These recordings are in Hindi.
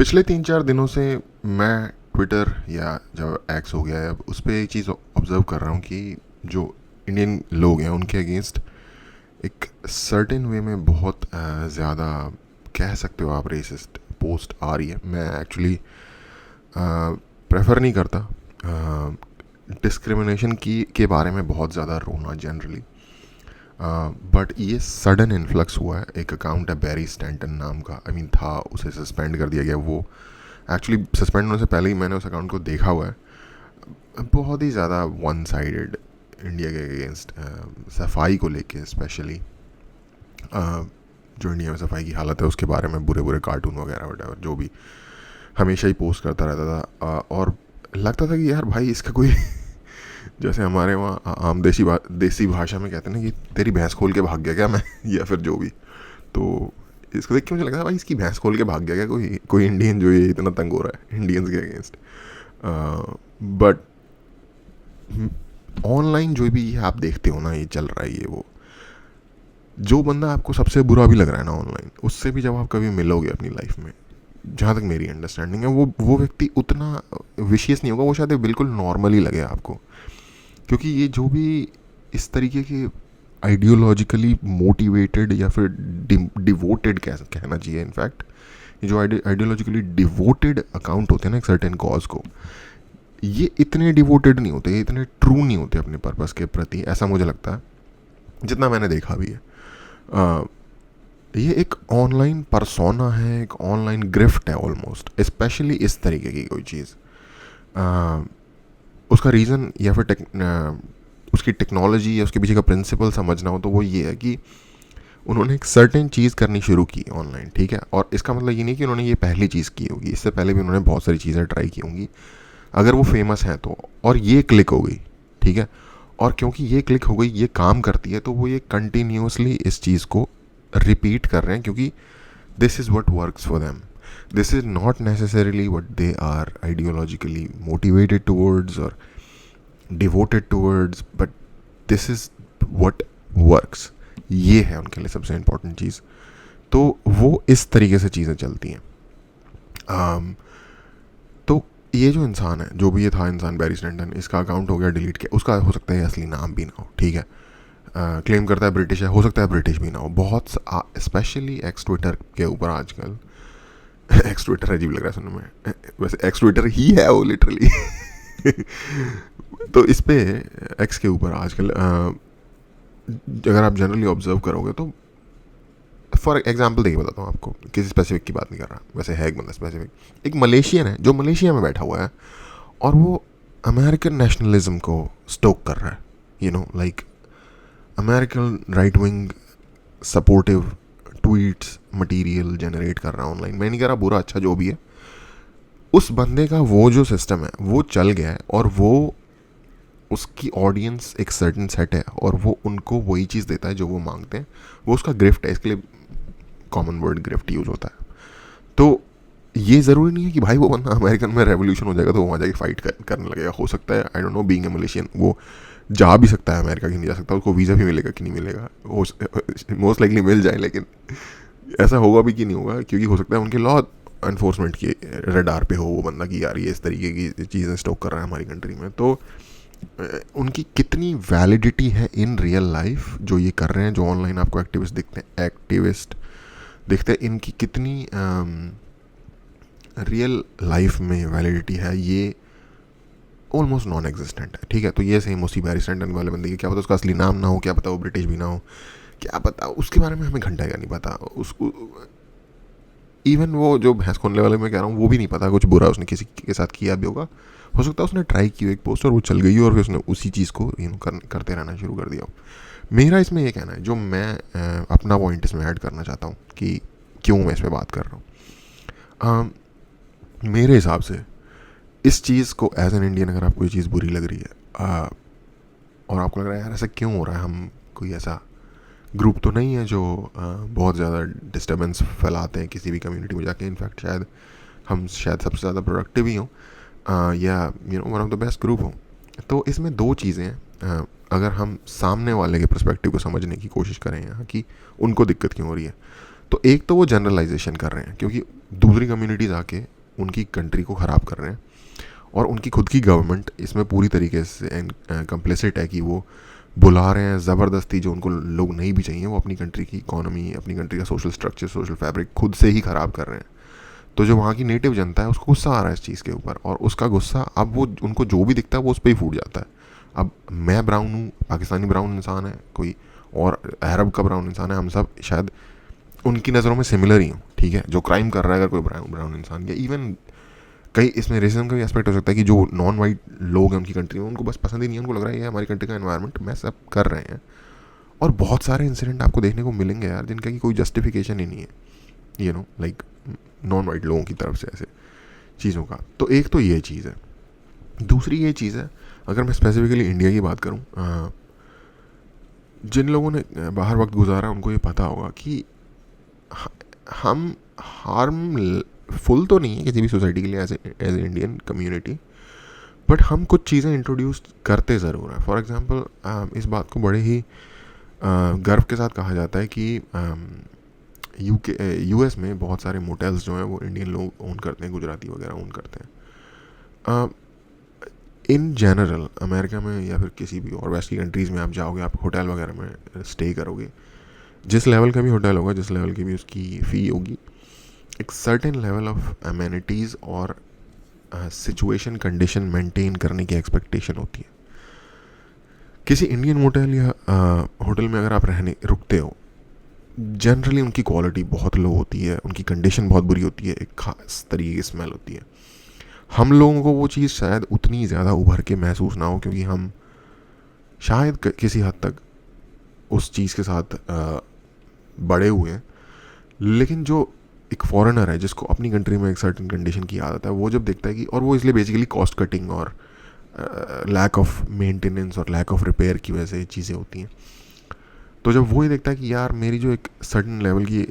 पिछले 3-4 दिनों से मैं ट्विटर या जो एक्स हो गया है अब उस पे एक चीज़ ऑब्ज़र्व कर रहा हूँ कि जो इंडियन लोग हैं उनके अगेंस्ट एक सर्टेन वे में बहुत ज़्यादा कह सकते हो आप रेसिस्ट पोस्ट आ रही है। मैं एक्चुअली प्रेफर नहीं करता डिस्क्रिमिनेशन की के बारे में बहुत ज़्यादा रोना जनरली, बट ये सडन इन्फ्लक्स हुआ है। एक अकाउंट है बैरी स्टैंटन नाम का, आई मीन था, उसे सस्पेंड कर दिया गया। वो एक्चुअली सस्पेंड होने से पहले ही मैंने उस अकाउंट को देखा हुआ है। बहुत ही ज़्यादा वन साइडेड इंडिया के अगेंस्ट, सफाई को लेके स्पेशली, जो इंडिया में सफाई की हालत है उसके बारे में बुरे बुरे कार्टून वगैरह वगैरह जो भी हमेशा ही पोस्ट करता रहता था। और लगता था कि यार भाई इसका कोई जैसे हमारे वहाँ आम देसी भाषा में कहते हैं ना कि तेरी भैंस खोल के भाग गया क्या मैं या फिर जो भी। तो इसको देख के मुझे लगा था भाई इसकी भैंस खोल के भाग गया क्या कोई कोई इंडियन जो ये इतना तंग हो रहा है इंडियंस के अगेंस्ट। बट ऑनलाइन जो भी आप देखते हो ना ये चल रहा है, ये वो जो बंदा आपको सबसे बुरा भी लग रहा है ना ऑनलाइन, उससे भी जब आप कभी मिलोगे अपनी लाइफ में, जहाँ तक मेरी अंडरस्टैंडिंग है, वो व्यक्ति उतना विशियस नहीं होगा, वो शायद बिल्कुल नॉर्मल ही लगे आपको। क्योंकि ये जो भी इस तरीके के आइडियोलॉजिकली मोटिवेटेड या फिर डिवोटेड कहना चाहिए इनफैक्ट, ये जो आइडियोलॉजिकली डिवोटेड अकाउंट होते हैं ना एक सर्टेन कॉज को, ये इतने डिवोटेड नहीं होते, ये इतने ट्रू नहीं होते अपने पर्पस के प्रति, ऐसा मुझे लगता है जितना मैंने देखा भी है। ये एक ऑनलाइन परसोना है, एक ऑनलाइन ग्रिफ्ट है ऑलमोस्ट, स्पेशली इस तरीके की कोई चीज़। उसका रीज़न या फिर उसकी टेक्नोलॉजी या उसके पीछे का प्रिंसिपल समझना हो तो वो ये है कि उन्होंने एक सर्टेन चीज़ करनी शुरू की ऑनलाइन, ठीक है। और इसका मतलब ये नहीं कि उन्होंने ये पहली चीज़ की होगी, इससे पहले भी उन्होंने बहुत सारी चीज़ें ट्राई की होंगी अगर वो फेमस हैं तो, और ये क्लिक हो गई, ठीक है। और क्योंकि ये क्लिक हो गई, ये काम करती है, तो वो ये कंटिन्यूसली इस चीज़ को रिपीट कर रहे हैं क्योंकि this is what works for them. This is not necessarily what they are ideologically motivated towards or devoted towards, but this is what works. ये है उनके लिए सबसे इम्पोर्टेंट चीज़। तो वो इस तरीके से चीज़ें चलती हैं। तो ये जो इंसान है, जो भी ये था इंसान बैरी स्टैंटन, इसका अकाउंट हो गया डिलीट किया, उसका हो सकता है असली नाम भी ना हो, ठीक है। क्लेम करता है ब्रिटिश है, हो सकता है ब्रिटिश भी ना हो। बहुत स्पेशली एक्स ट्विटर के ऊपर आजकल एक्स ट्विटर अजीब लग रहा है सुनने में, वैसे एक्स ट्विटर ही है वो लिटरली तो इस पे एक्स के ऊपर आजकल अगर आप जनरली ऑब्जर्व करोगे तो, फॉर एग्जाम्पल देखिए बताता हूँ आपको, किसी स्पेसिफिक की बात नहीं कर रहा, वैसे है एक बंदा स्पेसिफिक, एक मलेशियन है जो मलेशिया में बैठा हुआ है और वो अमेरिकन नेशनलिज्म को स्टोक कर रहा है, you know, like American right wing supportive tweets material generate कर रहा है ऑनलाइन। मैं नहीं कह रहा बुरा अच्छा जो भी है, उस बंदे का वो जो सिस्टम है वो चल गया है और वो उसकी ऑडियंस एक सर्टन सेट है और वो उनको वही चीज़ देता है जो वो मांगते हैं। वो उसका ग्रिफ्ट है, इसके लिए कॉमन वर्ड ग्रिफ्ट यूज़ होता है। तो ये ज़रूरी नहीं है कि भाई वो बंदा अमेरिकन में रेवोल्यूशन हो जाएगा तो वो वहाँ जाके फाइट करने लगेगा। हो सकता है, I don't know, being a Malaysian वो जा भी सकता है अमेरिका, कि नहीं जा सकता, उसको वीज़ा भी मिलेगा कि नहीं मिलेगा, मोस्ट लाइकली मिल जाए, लेकिन ऐसा होगा भी कि नहीं होगा, क्योंकि हो सकता है उनके लॉ इन्फोर्समेंट के रडार पे हो वो बंदा कि यार ये इस तरीके की चीज़ें स्टॉक कर रहा है हमारी कंट्री में। तो उनकी कितनी वैलिडिटी है इन रियल लाइफ जो ये कर रहे हैं, जो ऑनलाइन आपको एक्टिविस्ट दिखते हैं, इनकी कितनी रियल लाइफ में वैलिडिटी है, ये ऑलमोस्ट नॉन एग्जिस्टेंट है, ठीक है। तो ये सेम उसी बैरी स्टैंटन वाले बंदे की, क्या पता उसका असली नाम ना हो, क्या पता वो ब्रिटिश भी ना हो, क्या पता, उसके बारे में हमें घंटा का नहीं पता। उसको इवन वो जो भैंस खोलने वाले मैं कह रहा हूँ वो भी नहीं पता कुछ बुरा उसने किसी के साथ किया भी होगा। हो सकता है उसने ट्राई की एक पोस्ट और वो चल गई और फिर उसने उसी चीज़ को करते रहना शुरू कर दिया। मेरा इसमें ये कहना है, जो मैं अपना पॉइंट इसमें ऐड करना चाहता हूँ कि क्यों मैं इस पर बात कर रहा हूँ। मेरे हिसाब से इस चीज़ को एज एन इंडियन अगर आपको ये चीज़ बुरी लग रही है और आपको लग रहा है यार ऐसा क्यों हो रहा है, हम कोई ऐसा ग्रुप तो नहीं है जो बहुत ज़्यादा डिस्टर्बेंस फैलाते हैं किसी भी कम्युनिटी में जाके, इनफैक्ट शायद हम सबसे ज़्यादा प्रोडक्टिव ही हों, या you know one of the best group हों। तो इसमें दो चीज़ें हैं। अगर हम सामने वाले के पर्सपेक्टिव को समझने की कोशिश करें यहाँ कि उनको दिक्कत क्यों हो रही है, तो एक तो वो जनरलाइजेशन कर रहे हैं क्योंकि दूसरी कम्युनिटीज़ आके उनकी कंट्री को ख़राब कर रहे हैं, और उनकी खुद की गवर्नमेंट इसमें पूरी तरीके से कंप्लिसिट है कि वो बुला रहे हैं ज़बरदस्ती जो उनको लोग नहीं भी चाहिए, वो अपनी कंट्री की इकोनॉमी, अपनी कंट्री का सोशल स्ट्रक्चर, सोशल फैब्रिक खुद से ही ख़राब कर रहे हैं। तो जो वहाँ की नेटिव जनता है उसको गुस्सा आ रहा है इस चीज़ के ऊपर, और उसका गुस्सा अब वो उनको जो भी दिखता है वो उस पर ही फूट जाता है। अब मैं ब्राउन हूँ, पाकिस्तानी ब्राउन इंसान है, कोई और अरब का ब्राउन इंसान है, हम सब शायद उनकी नज़रों में सिमिलर ही हूँ, ठीक है। जो क्राइम कर रहा है अगर कोई ब्राउन इंसान, या इवन कई इसमें रेसिज्म का भी एस्पेक्ट हो सकता है कि जो नॉन वाइट लोग हैं उनकी कंट्री में, उनको बस पसंद ही नहीं है, उनको लग रहा है ये हमारी कंट्री का एनवायरनमेंट मैं सब कर रहे हैं। और बहुत सारे इंसिडेंट आपको देखने को मिलेंगे यार जिनका की कोई जस्टिफिकेशन ही नहीं है, you know, like non white लोगों की तरफ से ऐसे चीज़ों का। तो एक तो ये चीज़ है। दूसरी ये चीज़ है, अगर मैं स्पेसिफिकली इंडिया की बात करूँ, जिन लोगों ने बाहर वक्त गुजारा उनको ये पता होगा कि हम हार्मफुल तो नहीं है किसी भी सोसाइटी के लिए as a Indian community, but हम कुछ चीज़ें इंट्रोड्यूस करते ज़रूर हैं। फॉर एग्ज़ाम्पल इस बात को बड़े ही गर्व के साथ कहा जाता है कि यूएस में बहुत सारे मोटेल्स जो हैं वो इंडियन लोग ओन करते हैं, गुजराती वगैरह ओन करते हैं। इन जनरल अमेरिका में या फिर किसी भी और वेस्ट की कंट्रीज़ में आप जाओगे, आप होटल वगैरह में स्टे करोगे, जिस लेवल का भी होटल होगा, जिस लेवल की भी उसकी फ़ी होगी, एक सर्टेन लेवल ऑफ अमेनिटीज़ और सिचुएशन कंडीशन मेंटेन करने की एक्सपेक्टेशन होती है। किसी इंडियन मोटेल या होटल में अगर आप रुकते हो, जनरली उनकी क्वालिटी बहुत लो होती है, उनकी कंडीशन बहुत बुरी होती है, एक खास तरीके की स्मेल होती है। हम लोगों को वो चीज़ शायद उतनी ज़्यादा उभर के महसूस ना हो क्योंकि हम शायद किसी हद तक उस चीज़ के साथ बड़े हुए हैं। लेकिन जो एक फॉरेनर है जिसको अपनी कंट्री में एक सर्टेन कंडीशन की आदत है, वो जब देखता है कि, और वो इसलिए बेसिकली कॉस्ट कटिंग और लैक ऑफ मेंटेनेंस और लैक ऑफ रिपेयर की वजह से ये चीज़ें होती हैं, तो जब वो ये देखता है कि यार मेरी जो एक सर्टेन लेवल की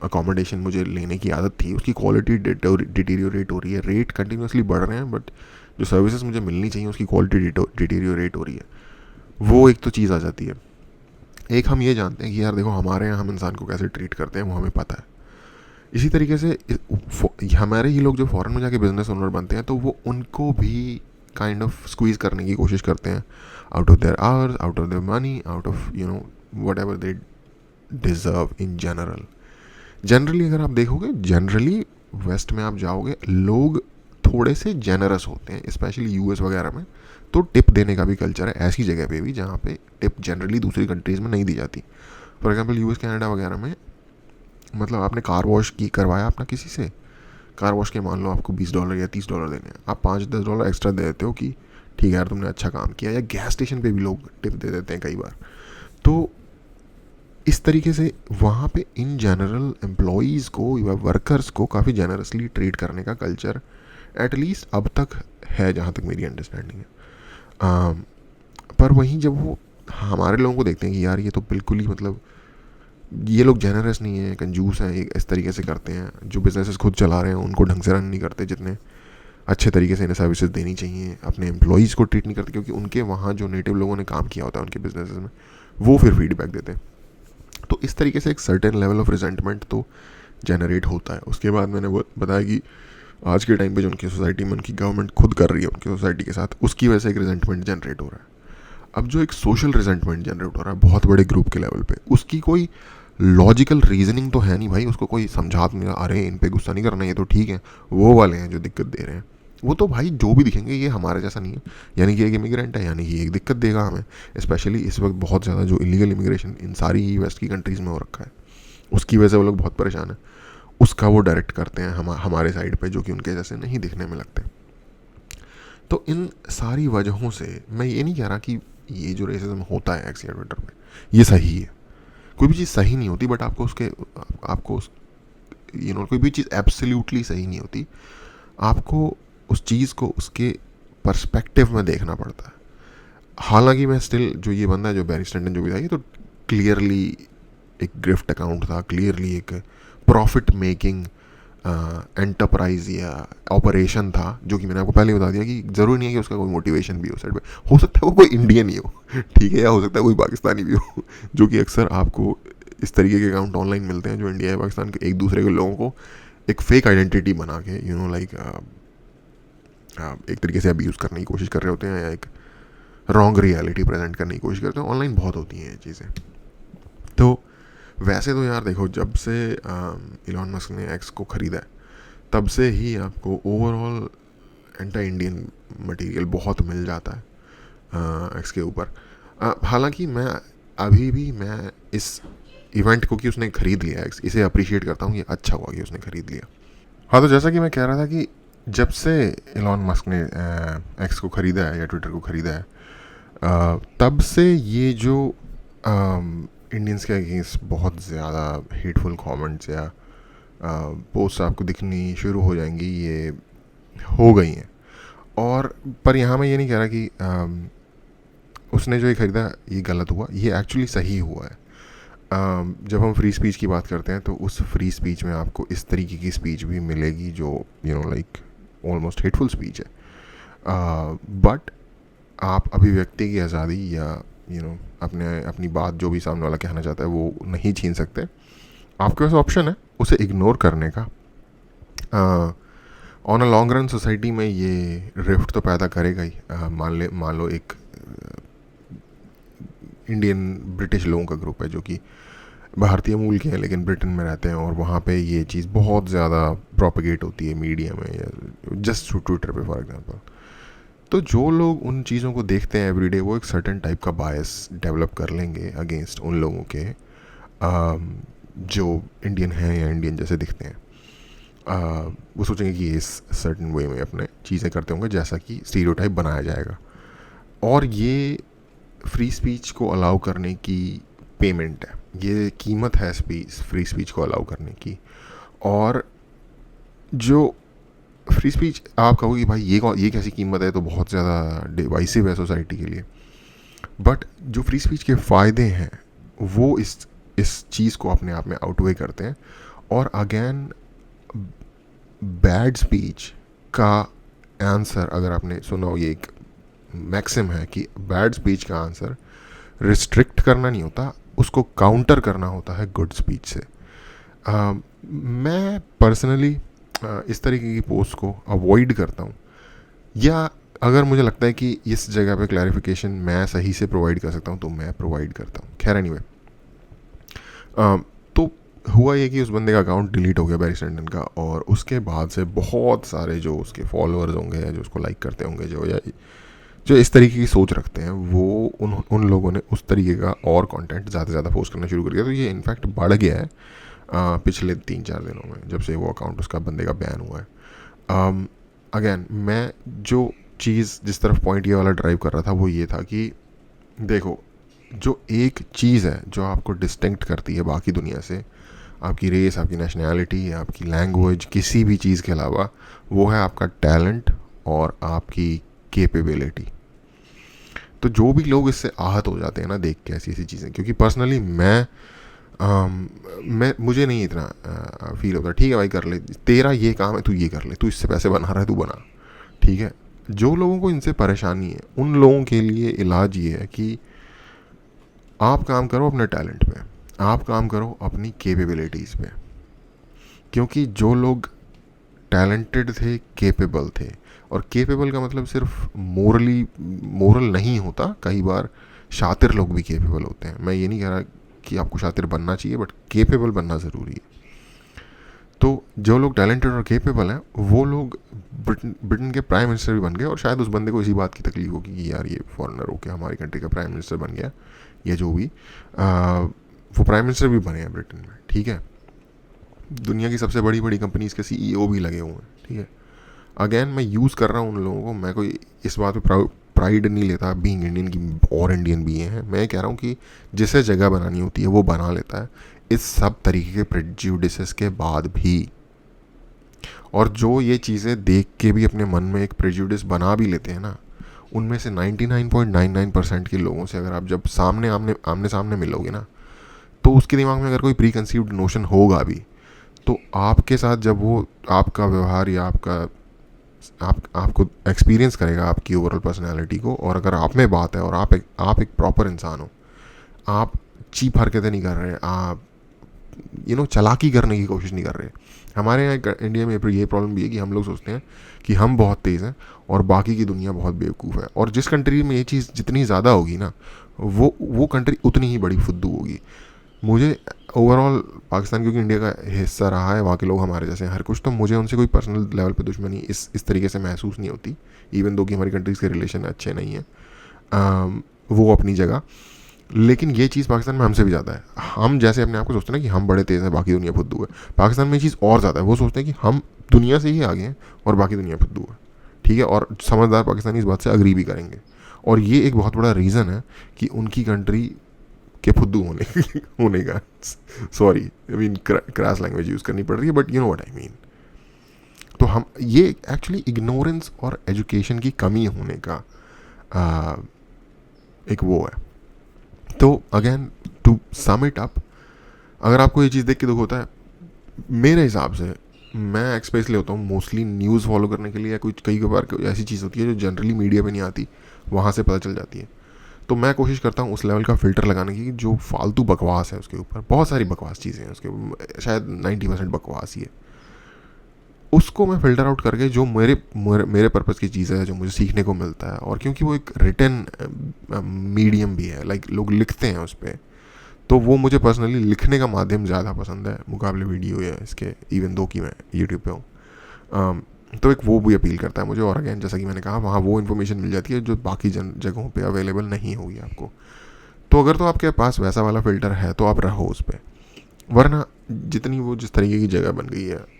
अकोमोडेशन मुझे लेने की आदत थी उसकी क्वालिटी डिटीरियोरेट हो रही है, रेट कंटिन्यूसली बढ़ रहे हैं, बट जो सर्विसेज मुझे मिलनी चाहिए उसकी क्वालिटी डिटीरियोरेट हो रही है, वो एक तो चीज़ आ जाती है। एक हम ये जानते हैं कि यार देखो हमारे यहाँ हम इंसान को कैसे ट्रीट करते हैं वो हमें पता है। इसी तरीके से हमारे ही लोग जो फॉरेन में जाके बिजनेस ओनर बनते हैं तो वो उनको भी काइंड ऑफ स्क्वीज़ करने की कोशिश करते हैं, out of their hours, out of their money, out of you know what ever they deserve in generally अगर आप देखोगे, जनरली वेस्ट में आप जाओगे, लोग थोड़े से जेनरस होते हैं, स्पेशली यूएस वगैरह में तो टिप देने का भी कल्चर है ऐसी जगह पे भी जहाँ पे टिप जनरली दूसरी कंट्रीज़ में नहीं दी जाती। फॉर एग्जांपल यूएस कनाडा वगैरह में, मतलब आपने कार वॉश की करवाया अपना किसी से, कार वॉश के मान लो आपको $20 या $30 देने हैं, आप $5-10 एक्स्ट्रा दे देते हो कि ठीक है यार तुमने अच्छा काम किया, या गैस स्टेशन पे भी लोग टिप दे देते हैं कई बार। तो इस तरीके से वहाँ पे इन जनरल एम्प्लॉयज़ को या वर्कर्स को काफ़ी जेनरसली ट्रीट करने का कल्चर एटलीस्ट अब तक है, जहाँ तक मेरी अंडरस्टैंडिंग है। पर वहीं जब वो हमारे लोगों को देखते हैं कि यार ये तो बिल्कुल ही, मतलब ये लोग जेनरस नहीं है, कंजूस हैं, इस तरीके से करते हैं, जो बिजनेसेस खुद चला रहे हैं उनको ढंग से रन नहीं करते, जितने अच्छे तरीके से इन्हें सर्विसेज देनी चाहिए, अपने एम्प्लॉयज़ को ट्रीट नहीं करते क्योंकि उनके वहाँ जो नेटिव लोगों ने काम किया होता है उनके बिजनेसेस में, वो फिर फीडबैक देते हैं। तो इस तरीके से एक सर्टेन लेवल ऑफ रिजेंटमेंट तो जनरेट होता है। उसके बाद मैंने वो बताया कि आज के टाइम पे जो उनकी सोसाइटी में उनकी गवर्नमेंट खुद कर रही है उनकी सोसाइटी के साथ, उसकी वजह से एक रिजेंटमेंट जनरेट हो रहा है। अब जो एक सोशल रिजेंटमेंट जनरेट हो रहा है बहुत बड़े ग्रुप के लेवल पे, उसकी कोई लॉजिकल रीजनिंग तो है नहीं भाई, उसको कोई समझा नहीं, अरे इन पे गुस्सा नहीं करना, ये तो ठीक है, वो वाले हैं जो दिक्कत दे रहे हैं, वो तो भाई जो भी दिखेंगे ये हमारे जैसा नहीं है, यानी कि एक इमिग्रेंट है, यानी कि एक दिक्कत देगा हमें। स्पेशली इस वक्त बहुत ज़्यादा जो इलीगल इमिग्रेशन इन सारी ही वेस्ट की कंट्रीज़ में हो रखा है, उसकी वजह से वो लोग बहुत परेशान हैं, उसका वो डायरेक्ट करते हैं हमारे साइड पे, जो कि उनके जैसे नहीं दिखने में लगते। तो इन सारी वजहों से मैं ये नहीं कह रहा कि ये जो रेसिज्म होता है एक्स या ट्विटर पे ये सही है, कोई भी चीज़ सही नहीं होती, बट आपको कोई भी चीज़ एब्सोल्युटली सही नहीं होती, आपको उस चीज़ को उसके पर्सपेक्टिव में देखना पड़ता है। हालांकि मैं स्टिल, जो ये बंदा है जो बैरी स्टैंटन जो भी था, ये तो क्लियरली एक ग्रिफ्ट अकाउंट था, क्लियरली एक प्रॉफिट मेकिंग एंटरप्राइज या ऑपरेशन था, जो कि मैंने आपको पहले बता दिया कि ज़रूरी नहीं है कि उसका कोई मोटिवेशन भी हो साइड पे, हो सकता है वो कोई इंडियन ही हो, ठीक है, या हो सकता है कोई पाकिस्तानी भी हो, जो कि अक्सर आपको इस तरीके के अकाउंट ऑनलाइन मिलते हैं जो इंडिया या पाकिस्तान के एक दूसरे के लोगों को एक फेक आइडेंटिटी बना के लाइक एक तरीके से अब्यूज़ करने की कोशिश कर रहे होते हैं या एक रॉन्ग रियलिटी प्रेजेंट करने की कोशिश करते हैं। ऑनलाइन बहुत होती हैं ये चीज़ें। तो वैसे तो यार देखो, जब से इलॉन मस्क ने एक्स को ख़रीदा है तब से ही आपको ओवरऑल एंटी इंडियन मटेरियल बहुत मिल जाता है एक्स के ऊपर। हालांकि मैं इस इवेंट को कि उसने ख़रीद लिया एक्स, इसे अप्रिशिएट करता हूँ। ये अच्छा हुआ कि उसने ख़रीद लिया। हाँ, तो जैसा कि मैं कह रहा था कि जब से इलॉन मस्क ने एक्स को ख़रीदा है या ट्विटर को ख़रीदा है, तब से ये जो इंडियंस के अगेंस्ट बहुत ज़्यादा हेटफुल कमेंट्स या पोस्ट आपको दिखनी शुरू हो जाएंगी, ये हो गई हैं। और पर यहाँ मैं ये नहीं कह रहा कि उसने जो ये ख़रीदा ये गलत हुआ, ये एक्चुअली सही हुआ है। जब हम फ्री स्पीच की बात करते हैं तो उस फ्री स्पीच में आपको इस तरीके की स्पीच भी मिलेगी जो लाइक ऑलमोस्ट हेटफुल स्पीच है। बट आप अभिव्यक्ति की आज़ादी या अपनी बात जो भी सामने वाला कहना चाहता है वो नहीं छीन सकते। आपके पास ऑप्शन है उसे इग्नोर करने का। On a long run society में ये रिफ्ट तो पैदा करेगा ही। मान लो एक इंडियन ब्रिटिश लोगों का ग्रुप है जो कि भारतीय मूल के हैं लेकिन ब्रिटेन में रहते हैं, और वहाँ पे ये चीज़ बहुत ज़्यादा प्रोपेगेट होती है मीडिया में या जस्ट ट्विटर पे फॉर एग्जांपल। तो जो लोग उन चीज़ों को देखते हैं एवरीडे, वो एक सर्टेन टाइप का बायस डेवलप कर लेंगे अगेंस्ट उन लोगों के जो इंडियन हैं या इंडियन जैसे दिखते हैं। वो सोचेंगे कि इस सर्टेन वे में अपने चीज़ें करते होंगे जैसा कि स्टीरियोटाइप बनाया जाएगा। और ये फ्री स्पीच को अलाउ करने की पेमेंट है, ये कीमत है फ्री स्पीच को अलाउ करने की। और जो फ्री स्पीच आप कहोगे कि भाई ये कैसी कीमत है, तो बहुत ज़्यादा डिवाइसिव है सोसाइटी के लिए। बट जो फ्री स्पीच के फ़ायदे हैं वो इस चीज़ को अपने आप में आउटवे करते हैं। और अगेन बैड स्पीच का आंसर, अगर आपने सुना हो, ये एक मैक्सिम है कि बैड स्पीच का आंसर रिस्ट्रिक्ट करना नहीं होता, उसको काउंटर करना होता है गुड स्पीच से। मैं पर्सनली इस तरीके की पोस्ट को अवॉइड करता हूँ, या अगर मुझे लगता है कि इस जगह पे क्लैरिफिकेशन मैं सही से प्रोवाइड कर सकता हूँ तो मैं प्रोवाइड करता हूँ। खैर एनीवे, तो हुआ ये कि उस बंदे का अकाउंट डिलीट हो गया बैरी सैंडन का, और उसके बाद से बहुत सारे जो उसके फॉलोअर्स होंगे या जो उसको लाइक करते होंगे, जो इस तरीके की सोच रखते हैं, वो उन लोगों ने उस तरीके का और कंटेंट ज़्यादा से ज़्यादा पोस्ट करना शुरू कर दिया। तो ये इनफैक्ट बढ़ गया है पिछले 3-4 दिनों में, जब से वो अकाउंट उसका बंदे का बैन हुआ है। अगेन मैं जो चीज़ जिस तरफ पॉइंट ये वाला ड्राइव कर रहा था वो ये था कि देखो, जो एक चीज़ है जो आपको डिस्टिंक्ट करती है बाकी दुनिया से, आपकी रेस, आपकी नेशनैलिटी, आपकी लैंग्वेज, किसी भी चीज़ के अलावा, वो है आपका टैलेंट और आपकी कैपेबिलिटी। तो जो भी लोग इससे आहत हो जाते हैं ना देख के ऐसी चीज़ें, क्योंकि पर्सनली मुझे नहीं इतना फील होता, ठीक है भाई कर ले, तेरा ये काम है, तू ये कर ले, तू इससे पैसे बना रहा है, तू बना, ठीक है। जो लोगों को इनसे परेशानी है उन लोगों के लिए इलाज ये है कि आप काम करो अपने टैलेंट पे, आप काम करो अपनी कैपेबिलिटीज़ पे। क्योंकि जो लोग टैलेंटेड थे, कैपेबल थे, और कैपेबल का मतलब सिर्फ मोरल नहीं होता, कई बार शातिर लोग भी कैपेबल होते हैं। मैं ये नहीं कह रहा कि आपको शातिर बनना चाहिए, बट कैपेबल बनना ज़रूरी है। तो जो लोग टैलेंटेड और कैपेबल हैं वो लोग ब्रिटेन के प्राइम मिनिस्टर भी बन गए, और शायद उस बंदे को इसी बात की तकलीफ होगी कि यार ये फॉरेनर होकर हमारी कंट्री का प्राइम मिनिस्टर बन गया, या जो भी वो प्राइम मिनिस्टर भी बने हैं ब्रिटेन में, ठीक है। दुनिया की सबसे बड़ी बड़ी कंपनीज़ के CEO भी लगे हुए हैं, ठीक है। अगेन मैं यूज़ कर रहा हूँ उन लोगों को, मैं कोई इस बात पे प्राइड नहीं लेता बीइंग इंडियन की, और इंडियन भी हैं। मैं कह रहा हूँ कि जिसे जगह बनानी होती है वो बना लेता है इस सब तरीके के प्रेजुडिसेस के बाद भी। और जो ये चीज़ें देख के भी अपने मन में एक प्रेजुडिस बना भी लेते हैं ना, उनमें से 99.99% के लोगों से अगर आप जब आमने सामने मिलोगे ना, तो उसके दिमाग में अगर कोई प्री कंसीव्ड नोशन होगा भी, तो आपके साथ जब वो आपका व्यवहार या आपको एक्सपीरियंस करेगा आपकी ओवरऑल पर्सनैलिटी को, और अगर आप में बात है और आप एक प्रॉपर इंसान हो, आप चीप हरकतें नहीं कर रहे, आप चालाकी करने की कोशिश नहीं कर रहे। हमारे यहाँ इंडिया में ये प्रॉब्लम भी है कि हम लोग सोचते हैं कि हम बहुत तेज़ हैं और बाकी की दुनिया बहुत बेवकूफ़ है, और जिस कंट्री में ये चीज़ जितनी ज़्यादा होगी ना, वो कंट्री उतनी ही बड़ी फुद्दू होगी। मुझे ओवरऑल पाकिस्तान, क्योंकि इंडिया का हिस्सा रहा है, वहाँ के लोग हमारे जैसे हैं हर कुछ, तो मुझे उनसे कोई पर्सनल लेवल पे दुश्मनी इस तरीके से महसूस नहीं होती, इवन दो कि हमारी कंट्रीज़ के रिलेशन अच्छे नहीं हैं, वो अपनी जगह। लेकिन ये चीज़ पाकिस्तान में हमसे भी ज़्यादा है। हम जैसे अपने आप को सोचते हैं ना कि हम बड़े तेज़ हैं, बाकी दुनिया फुद्दू है, पाकिस्तान में ये चीज़ और ज़्यादा है। वो सोचते हैं कि हम दुनिया से ही आगे हैं और बाकी दुनिया फुद्दू है, ठीक है। और समझदार पाकिस्तानी इस बात से अग्री भी करेंगे, और ये एक बहुत बड़ा रीज़न है कि उनकी कंट्री के फुद्दू होने का sorry, I mean crash language use करनी पड़ रही है, but you know what I mean. तो हम ये एक्चुअली इग्नोरेंस और एजुकेशन की कमी होने का एक वो है। तो again to sum it up, अगर आपको ये चीज़ देख के दुख होता है, मेरे हिसाब से मैं एक्सपेस ले होता हूँ मोस्टली न्यूज़ फॉलो करने के लिए, या कुछ कई बार ऐसी चीज़ होती है जो जनरली मीडिया पे नहीं आती, वहाँ से पता चल जाती है। तो मैं कोशिश करता हूँ उस लेवल का फ़िल्टर लगाने की, जो फालतू बकवास है उसके ऊपर, बहुत सारी बकवास चीज़ें हैं उसके, शायद 90% बकवास ही है, उसको मैं फ़िल्टर आउट करके जो मेरे पर्पज़ की चीज़ है, जो मुझे सीखने को मिलता है, और क्योंकि वो एक रिटन मीडियम भी है, लाइक लोग लिखते हैं उस पर, तो वो मुझे पर्सनली लिखने का माध्यम ज़्यादा पसंद है मुकाबले वीडियो या इसके, इवन दो कि मैं यूट्यूब पे हूँ। तो एक वो भी अपील करता है मुझे, और अगेन जैसा कि मैंने कहा, वहाँ वो इन्फॉर्मेशन मिल जाती है जो बाकी जगहों पे अवेलेबल नहीं होगी आपको। तो अगर तो आपके पास वैसा वाला फ़िल्टर है तो आप रहो उस पर, वरना जितनी वो जिस तरीके की जगह बन गई है,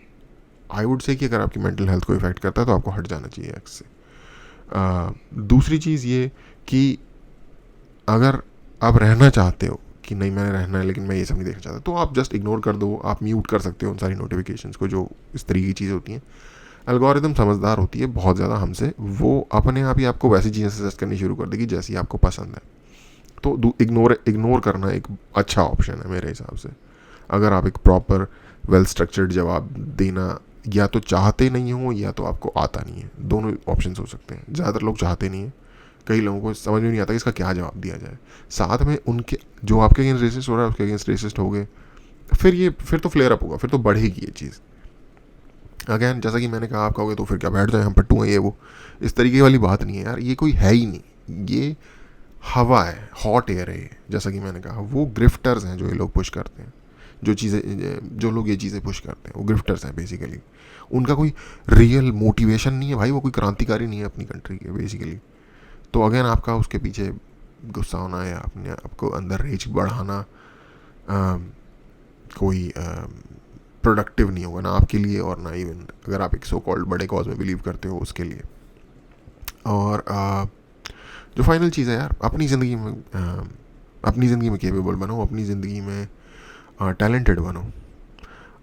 आई वुड से कि अगर आपकी मेंटल हेल्थ को इफेक्ट करता है तो आपको हट जाना चाहिए एक्स से। दूसरी चीज़ ये कि अगर आप रहना चाहते हो कि नहीं मैंने रहना है लेकिन मैं ये सब नहीं देखना चाहता, तो आप जस्ट इग्नोर कर दो, आप म्यूट कर सकते हो उन सारी नोटिफिकेशंस को जो इस तरीके की चीज़ें होती हैं। एल्गोरिदम समझदार होती है बहुत ज़्यादा हमसे, वो अपने आप ही आपको वैसी चीज़ें सजेस्ट करनी शुरू कर देगी जैसी आपको पसंद है। तो इग्नोर करना एक अच्छा ऑप्शन है मेरे हिसाब से, अगर आप एक प्रॉपर वेल स्ट्रक्चर्ड जवाब देना या तो चाहते नहीं हो या तो आपको आता नहीं है, दोनों ऑप्शन हो सकते हैं। ज़्यादातर लोग चाहते नहीं हैं, कई लोगों को समझ में नहीं आता कि इसका क्या जवाब दिया जाए। साथ में उनके जो आपके अगेंस्ट रेसिस्ट हो रहा है उसके अगेंस्ट रेसिस्ट हो गए, फिर तो फ्लेयर अप होगा, फिर तो बढ़ेगी ये चीज़। अगेन जैसा कि मैंने कहा, आप कहोगे तो फिर क्या बैठ जाए हम पट्टू हैं ये वो, इस तरीके वाली बात नहीं है यार, ये कोई है ही नहीं, ये हवा है, हॉट एयर है। जैसा कि मैंने कहा, वो ग्रिफ्टर्स हैं जो ये लोग पुश करते हैं, जो लोग ये चीज़ें पुश करते हैं वो ग्रिफ्टर्स हैं बेसिकली। उनका कोई रियल मोटिवेशन नहीं है भाई, वो कोई क्रांतिकारी नहीं है अपनी कंट्री के बेसिकली। तो अगेन आपका उसके पीछे गुस्सा होना या अपने आपको अंदर रेज बढ़ाना कोई प्रोडक्टिव नहीं होगा ना आपके लिए, और ना इवन अगर आप एक सो कॉल्ड बड़े कॉज में बिलीव करते हो उसके लिए। और जो फाइनल चीज़ है यार, अपनी ज़िंदगी में केपेबल बनो, अपनी ज़िंदगी में टैलेंटेड बनो।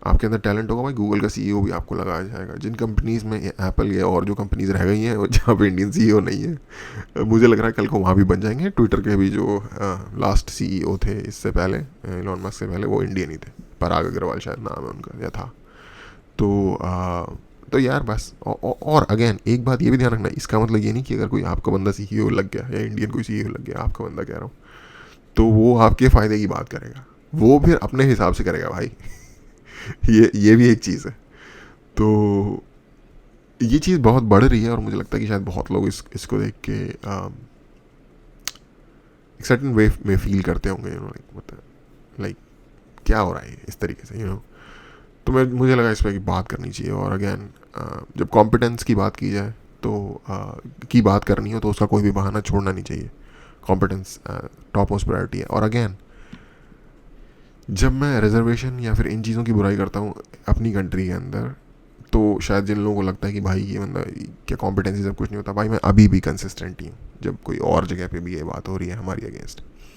आपके अंदर टैलेंट होगा भाई, गूगल का सीईओ भी आपको लगाया जाएगा। जिन कंपनीज़ में एप्पल या और जो कंपनीज़ रह गई हैं जहाँ पे इंडियन सीईओ नहीं है, मुझे लग रहा है कल को वहाँ भी बन जाएंगे। ट्विटर के भी जो लास्ट सीईओ थे इससे पहले, एलोन मस्क से पहले, वो इंडियन ही थे, पराग अग्रवाल शायद नाम है उनका या था। तो यार बस, और अगेन एक बात ये भी ध्यान रखना, इसका मतलब ये नहीं कि अगर कोई आपका बंदा सीईओ लग गया या इंडियन कोई सीईओ लग गया, आपका बंदा कह रहा हूँ, तो वो आपके फ़ायदे की बात करेगा, वो फिर अपने हिसाब से करेगा भाई। ये भी एक चीज़ है। तो ये चीज़ बहुत बढ़ रही है, और मुझे लगता है कि शायद बहुत लोग इसको देख के एक सर्टेन वे में फील करते होंगे, मतलब लाइक क्या हो रहा है इस तरीके से, तो मुझे लगा इस पर बात करनी चाहिए। और अगेन जब कॉम्पिटेंस की बात की जाए तो की बात करनी हो तो उसका कोई भी बहाना छोड़ना नहीं चाहिए। कॉम्पिटेंस टॉप मोस्ट प्रायोरिटी है। और अगेन जब मैं रिजर्वेशन या फिर इन चीज़ों की बुराई करता हूँ अपनी कंट्री के अंदर, तो शायद जिन लोगों को लगता है कि भाई ये बंदा क्या कॉम्पिटेंसी सब कुछ नहीं होता, भाई मैं अभी भी कंसिस्टेंट ही हूँ जब कोई और जगह पे भी ये बात हो रही है हमारी अगेंस्ट।